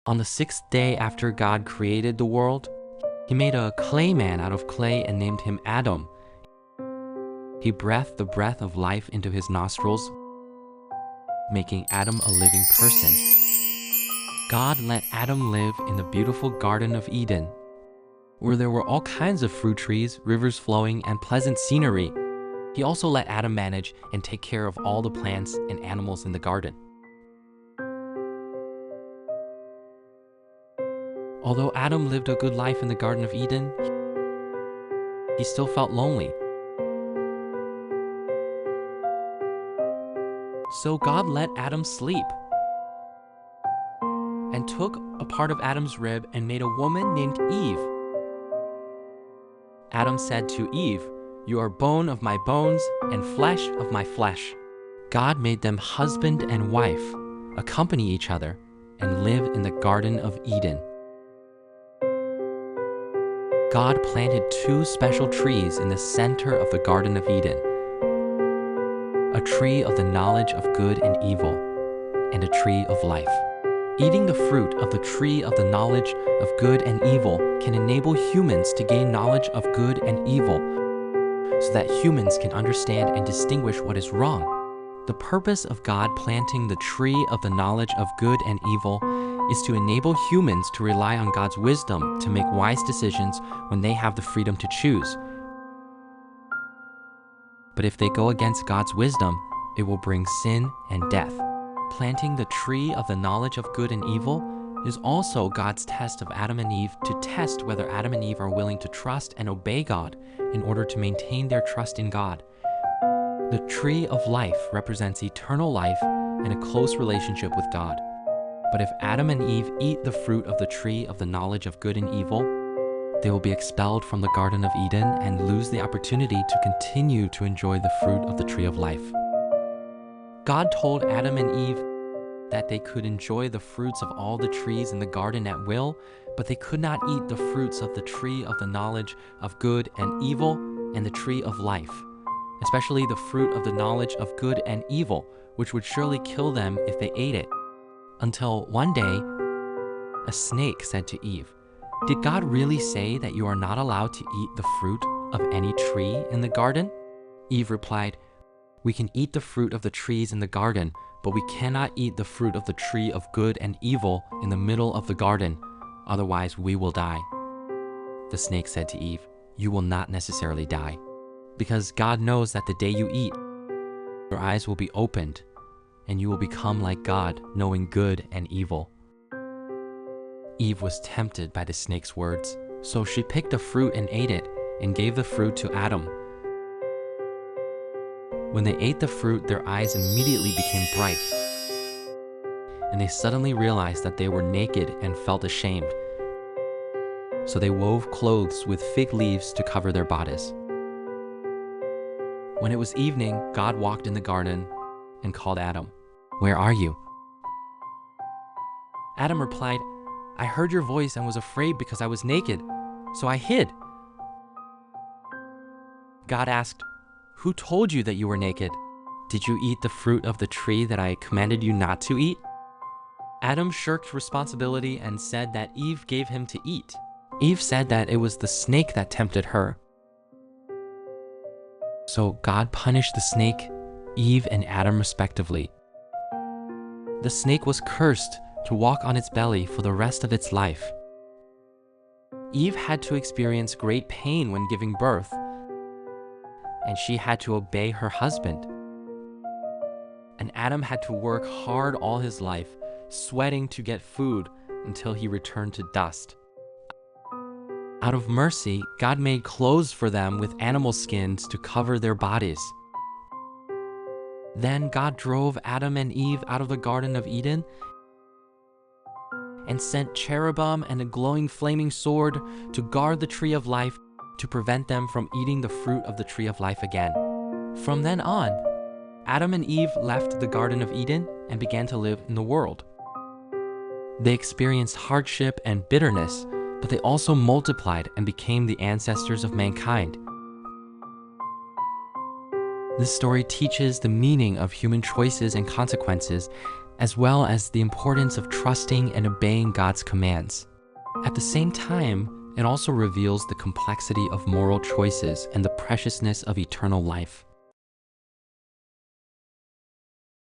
On the sixth day after God created the world, he made a clay man out of clay and named him Adam. He breathed the breath of life into his nostrils, making Adam a living person. God let Adam live in the beautiful Garden of Eden, where there were all kinds of fruit trees, rivers flowing, and pleasant scenery. He also let Adam manage and take care of all the plants and animals in the garden. Although Adam lived a good life in the Garden of Eden, he still felt lonely. So God let Adam sleep and took a part of Adam's rib and made a woman named Eve. Adam said to Eve, "You are bone of my bones and flesh of my flesh." God made them husband and wife, accompany each other, and live in the Garden of Eden. God planted two special trees in the center of the Garden of Eden: a tree of the knowledge of good and evil, and a tree of life. Eating the fruit of the tree of the knowledge of good and evil can enable humans to gain knowledge of good and evil, so that humans can understand and distinguish what is wrong. The purpose of God planting the tree of the knowledge of good and evil is to enable humans to rely on God's wisdom to make wise decisions when they have the freedom to choose. But if they go against God's wisdom, it will bring sin and death. Planting the tree of the knowledge of good and evil is also God's test of Adam and Eve to test whether Adam and Eve are willing to trust and obey God in order to maintain their trust in God. The tree of life represents eternal life and a close relationship with God. But if Adam and Eve eat the fruit of the tree of the knowledge of good and evil, they will be expelled from the Garden of Eden and lose the opportunity to continue to enjoy the fruit of the tree of life. God told Adam and Eve that they could enjoy the fruits of all the trees in the garden at will, but they could not eat the fruits of the tree of the knowledge of good and evil and the tree of life, especially the fruit of the knowledge of good and evil, which would surely kill them if they ate it. Until one day, a snake said to Eve, "Did God really say that you are not allowed to eat the fruit of any tree in the garden?" Eve replied, "We can eat the fruit of the trees in the garden, but we cannot eat the fruit of the tree of good and evil in the middle of the garden, otherwise we will die." The snake said to Eve, "You will not necessarily die, because God knows that the day you eat, your eyes will be opened, and you will become like God, knowing good and evil." Eve was tempted by the snake's words, so she picked a fruit and ate it, and gave the fruit to Adam. When they ate the fruit, their eyes immediately became bright, and they suddenly realized that they were naked and felt ashamed. So they wove clothes with fig leaves to cover their bodies. When it was evening, God walked in the garden and called Adam, "Where are you?" Adam replied, "I heard your voice and was afraid because I was naked, so I hid." God asked, "Who told you that you were naked? Did you eat the fruit of the tree that I commanded you not to eat?" Adam shirked responsibility and said that Eve gave him to eat. Eve said that it was the snake that tempted her. So God punished the snake, Eve, and Adam respectively. The snake was cursed to walk on its belly for the rest of its life. Eve had to experience great pain when giving birth, and she had to obey her husband. And Adam had to work hard all his life, sweating to get food until he returned to dust. Out of mercy, God made clothes for them with animal skins to cover their bodies. Then God drove Adam and Eve out of the Garden of Eden and sent cherubim and a glowing flaming sword to guard the tree of life to prevent them from eating the fruit of the tree of life again. From then on, Adam and Eve left the Garden of Eden and began to live in the world. They experienced hardship and bitterness, but they also multiplied and became the ancestors of mankind. This story teaches the meaning of human choices and consequences, as well as the importance of trusting and obeying God's commands. At the same time, it also reveals the complexity of moral choices and the preciousness of eternal life.